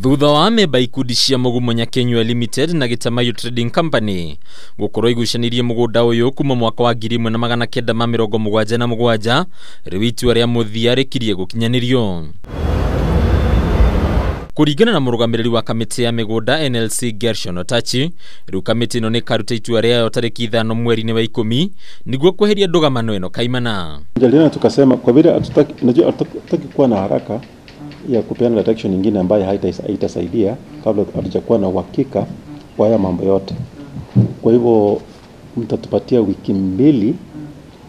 Thutha wa amemba ikundi cia Mugumonya Kenya Limited na Gitamayo Trading Company gukorwo igucanirie mugunda uyu kuma mwaka wa 1977 riu itua ria muthia rikirie gukinyanirio. Kuringana na murugamiriri wa kamiti ya migunda NLC Gershon Otachi, riu kamiti ino ni karuta itua riayo tariki 5 mweri-ini wa 10 niguo kweheria ndugamano ino kaimana. Jaliana tukasema kwa vile hatutaki kuwa na haraka ya kupeana direction nyingine ambayo haitasaidia kabla hatujakuwa na uhakika wa haya mambo yote. Kwa hivyo mtatupatia wiki 2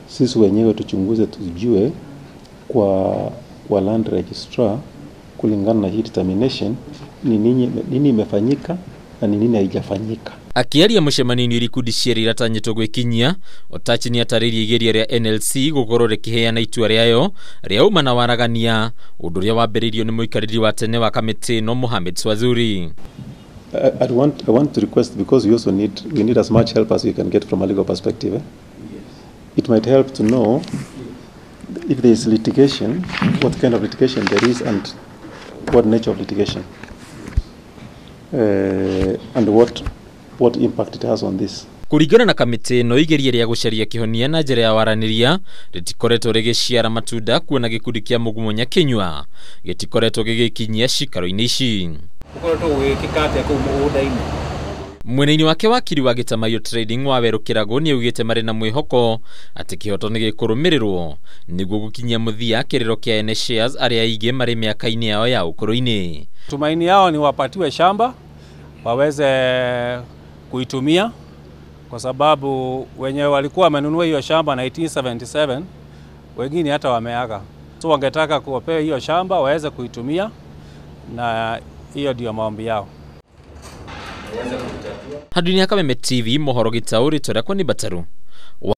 sisi wenyewe tuchunguze, tujue kwa land registrar kulingana na hii determination ni nini imefanyika na ni nini haijafanyika. Akiaria mucemanio ikundi cieri iratanyitwo gwikinyia, Otachi ni ataririe igeria ria NLC gukorwo rikiheana itua riayo ria uma na waragania, undu ria wambiririo ni muikariri wa tene wa kamiti no Mohamed Swazuri. I want to request, because we need as much help as we can get from a legal perspective. It might help to know if there is litigation, what kind of litigation there is and what nature of litigation, and what impact it has on this. Kuringana na kamiti no igeria ria gucaria kihonia na njira ya waraniria ritikoretwo rigiciara matunda, kuona gikundi kia Mugumonya Kenya gitikoretwo gigikinyia cikaro-ini ici. Ukoretwo wikikate ku mugunda-ini. Mwena-ini wake wakiri wa Gitamayo Trading wawerukirago ni augite mari na mwihoko ati kihoto ni gikurumirirwo niguo gukinyia muthia kiriro kia ene shares aria aige mari miaka-ini yao ya ukuru-ini. Tumaini yao ni wapatiwe shamba waweze kuitumia, kwa sababu wenyewe walikuwa wamenunua hiyo shamba 1977, wengine hata wameaga. So wangetaka kuwapewa hiyo shamba waweze kuitumia, na hiyo ndio maombi yao. Haduni ya Kameme TV mohoro gitauri toria kwa ni bataru.